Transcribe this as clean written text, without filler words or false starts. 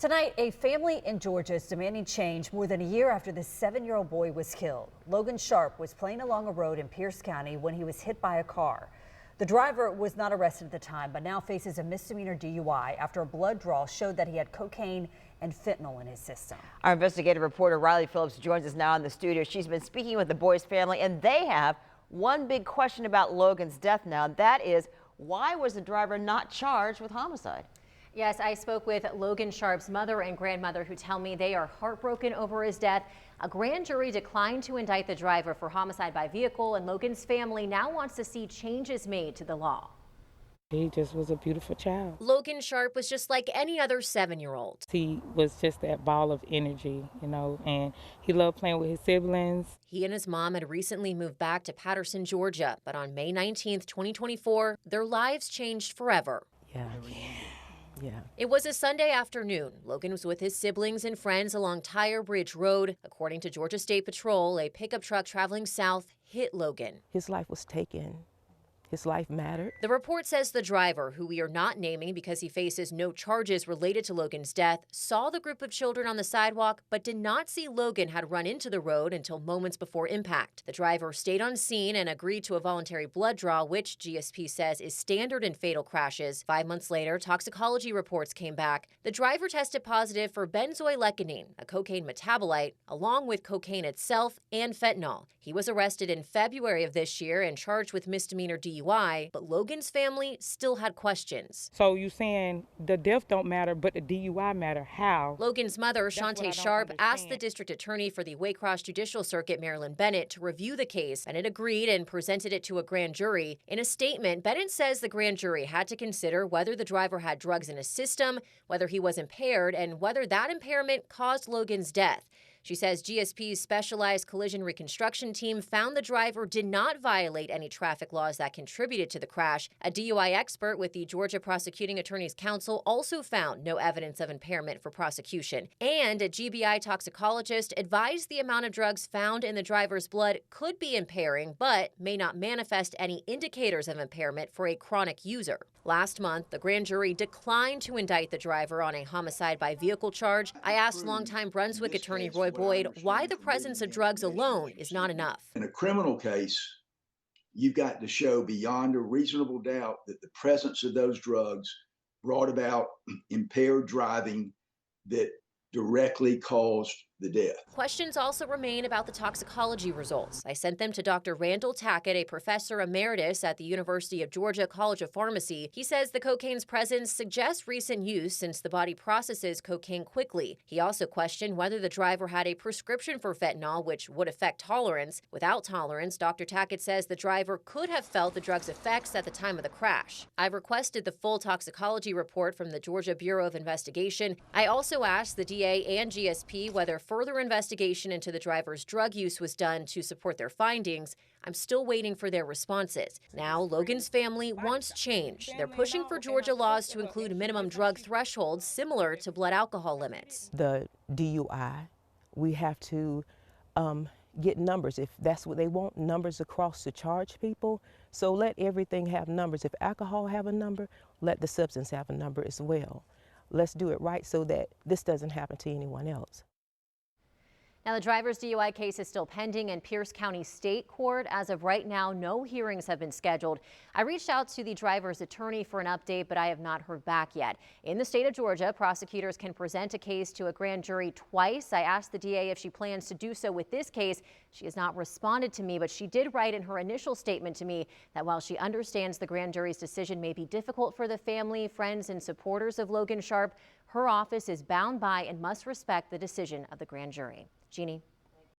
Tonight, a family in Georgia is demanding change more than a year after this 7-year-old boy was killed. Logan Sharpe was playing along a road in Pierce County when he was hit by a car. The driver was not arrested at the time, but now faces a misdemeanor DUI after a blood draw showed that he had cocaine and fentanyl in his system. Our investigative reporter Riley Phillips joins us now in the studio. She's been speaking with the boy's family, and they have one big question about Logan's death now. That is, why was the driver not charged with homicide? Yes, I spoke with Logan Sharpe's mother and grandmother who tell me they are heartbroken over his death. A grand jury declined to indict the driver for homicide by vehicle, and Logan's family now wants to see changes made to the law. He just was a beautiful child. Logan Sharpe was just like any other 7-year-old. He was just that ball of energy, and he loved playing with his siblings. He and his mom had recently moved back to Patterson, Georgia, but on May 19th, 2024, their lives changed forever. Yeah. It was a Sunday afternoon. Logan was with his siblings and friends along Tire Bridge Road. According to Georgia State Patrol, a pickup truck traveling south hit Logan. His life was taken. His life mattered. The report says the driver, who we are not naming because he faces no charges related to Logan's death, saw the group of children on the sidewalk but did not see Logan had run into the road until moments before impact. The driver stayed on scene and agreed to a voluntary blood draw, which GSP says is standard in fatal crashes. 5 months later, toxicology reports came back. The driver tested positive for benzoylecgonine, a cocaine metabolite, along with cocaine itself and fentanyl. He was arrested in February of this year and charged with misdemeanor DUI, but Logan's family still had questions. So you saying the death don't matter, but the DUI matter? How? Logan's mother, Shantae Sharpe, asked the district attorney for the Waycross Judicial Circuit, Marilyn Bennett, to review the case, and it agreed and presented it to a grand jury. In a statement, Bennett says the grand jury had to consider whether the driver had drugs in his system, whether he was impaired, and whether that impairment caused Logan's death. She says GSP's specialized collision reconstruction team found the driver did not violate any traffic laws that contributed to the crash. A DUI expert with the Georgia Prosecuting Attorneys Council also found no evidence of impairment for prosecution. And a GBI toxicologist advised the amount of drugs found in the driver's blood could be impairing, but may not manifest any indicators of impairment for a chronic user. Last month, the grand jury declined to indict the driver on a homicide by vehicle charge. I asked longtime Brunswick attorney Roy Boyd why the presence of drugs alone is not enough. In a criminal case, you've got to show beyond a reasonable doubt that the presence of those drugs brought about impaired driving that directly caused the death. Questions also remain about the toxicology results. I sent them to Dr. Randall Tackett, a professor emeritus at the University of Georgia College of Pharmacy. He says the cocaine's presence suggests recent use since the body processes cocaine quickly. He also questioned whether the driver had a prescription for fentanyl, which would affect tolerance. Without tolerance, Dr. Tackett says the driver could have felt the drug's effects at the time of the crash. I've requested the full toxicology report from the Georgia Bureau of Investigation. I also asked the DA and GSP whether further investigation into the driver's drug use was done to support their findings. I'm still waiting for their responses. Now, Logan's family wants change. They're pushing for Georgia laws to include minimum drug thresholds similar to blood alcohol limits. The DUI, we have to get numbers. If that's what they want, numbers across to charge people. So let everything have numbers. If alcohol have a number, let the substance have a number as well. Let's do it right so that this doesn't happen to anyone else. Now, the driver's DUI case is still pending in Pierce County State Court. As of right now, no hearings have been scheduled. I reached out to the driver's attorney for an update, but I have not heard back yet. In the state of Georgia, prosecutors can present a case to a grand jury twice. I asked the DA if she plans to do so with this case. She has not responded to me, but she did write in her initial statement to me that while she understands the grand jury's decision may be difficult for the family, friends, and supporters of Logan Sharpe, her office is bound by and must respect the decision of the grand jury. Jeannie.